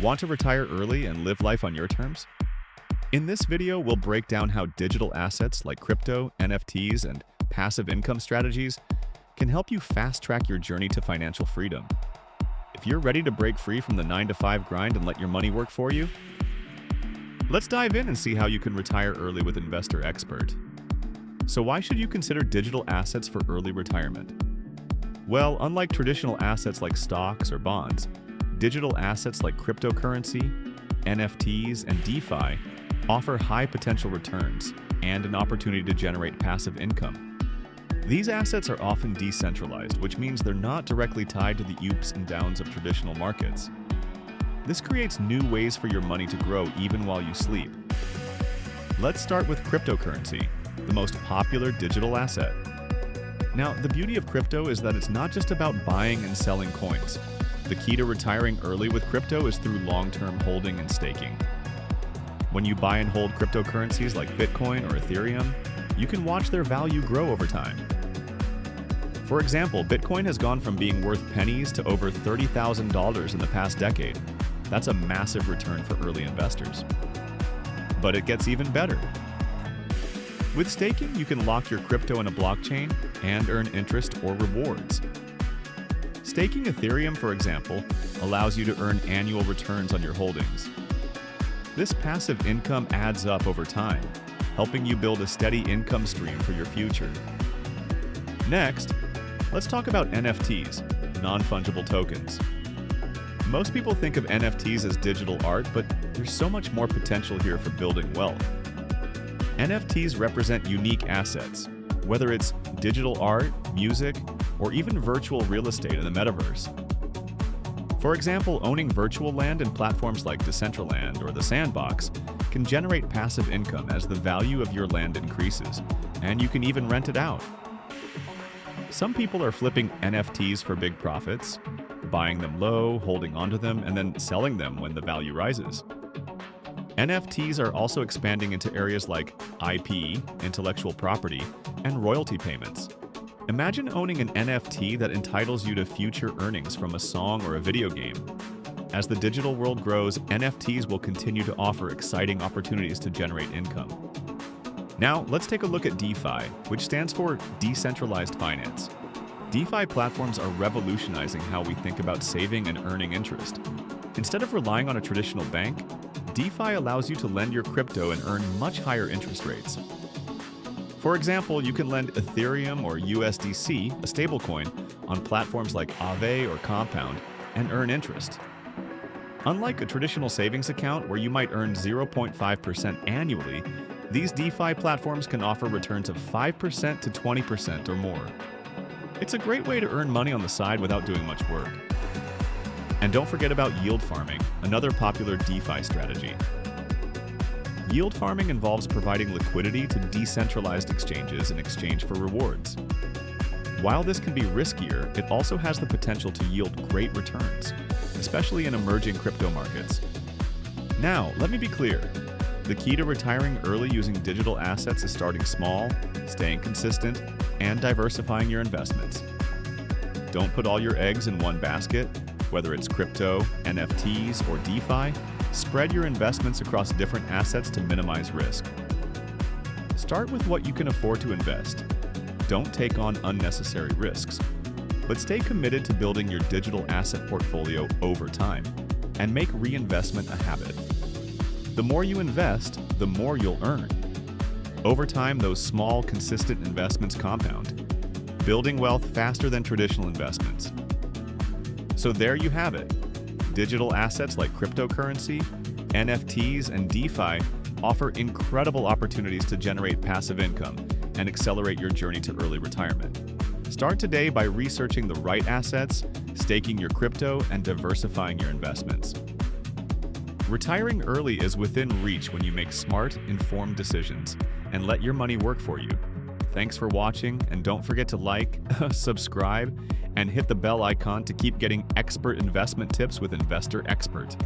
Want to retire early and live life on your terms? In this video, we'll break down how digital assets like crypto, NFTs, and passive income strategies can help you fast-track your journey to financial freedom. If you're ready to break free from the 9-to-5 grind and let your money work for you, let's dive in and see how you can retire early with InvestorXpert. So why should you consider digital assets for early retirement? Well, unlike traditional assets like stocks or bonds, digital assets like cryptocurrency, NFTs, and DeFi offer high potential returns and an opportunity to generate passive income. These assets are often decentralized, which means they're not directly tied to the ups and downs of traditional markets. This creates new ways for your money to grow even while you sleep. Let's start with cryptocurrency, the most popular digital asset. Now, the beauty of crypto is that it's not just about buying and selling coins. The key to retiring early with crypto is through long-term holding and staking. When you buy and hold cryptocurrencies like Bitcoin or Ethereum, you can watch their value grow over time. For example, Bitcoin has gone from being worth pennies to over $30,000 in the past decade. That's a massive return for early investors. But it gets even better. With staking, you can lock your crypto in a blockchain and earn interest or rewards. Staking Ethereum, for example, allows you to earn annual returns on your holdings. This passive income adds up over time, helping you build a steady income stream for your future. Next, let's talk about NFTs, non-fungible tokens. Most people think of NFTs as digital art, but there's so much more potential here for building wealth. NFTs represent unique assets, whether it's digital art, music, or even virtual real estate in the metaverse. For example, owning virtual land in platforms like Decentralized or the Sandbox can generate passive income as the value of your land increases, and you can even rent it out. Some people are flipping NFTs for big profits, buying them low, holding onto them, and then selling them when the value rises. NFTs are also expanding into areas like IP, intellectual property, and royalty payments. Imagine owning an NFT that entitles you to future earnings from a song or a video game. As the digital world grows, NFTs will continue to offer exciting opportunities to generate income. Now, let's take a look at DeFi, which stands for decentralized finance. DeFi platforms are revolutionizing how we think about saving and earning interest. Instead of relying on a traditional bank, DeFi allows you to lend your crypto and earn much higher interest rates. For example, you can lend Ethereum or USDC, a stablecoin, on platforms like Aave or Compound and earn interest. Unlike a traditional savings account where you might earn 0.5% annually, these DeFi platforms can offer returns of 5% to 20% or more. It's a great way to earn money on the side without doing much work. And don't forget about yield farming, another popular DeFi strategy. Yield farming involves providing liquidity to decentralized exchanges in exchange for rewards. While this can be riskier, it also has the potential to yield great returns, especially in emerging crypto markets. Now, let me be clear. The key to retiring early using digital assets is starting small, staying consistent, and diversifying your investments. Don't put all your eggs in one basket, whether it's crypto, NFTs, or DeFi. Spread your investments across different assets to minimize risk. Start with what you can afford to invest. Don't take on unnecessary risks, but stay committed to building your digital asset portfolio over time and make reinvestment a habit. The more you invest, the more you'll earn. Over time, those small, consistent investments compound, building wealth faster than traditional investments. So there you have it. Digital assets like cryptocurrency, NFTs, and DeFi offer incredible opportunities to generate passive income and accelerate your journey to early retirement. Start today by researching the right assets, staking your crypto, and diversifying your investments. Retiring early is within reach when you make smart, informed decisions and let your money work for you. Thanks for watching, and don't forget to like, subscribe, and hit the bell icon to keep getting expert investment tips with InvestorXpert.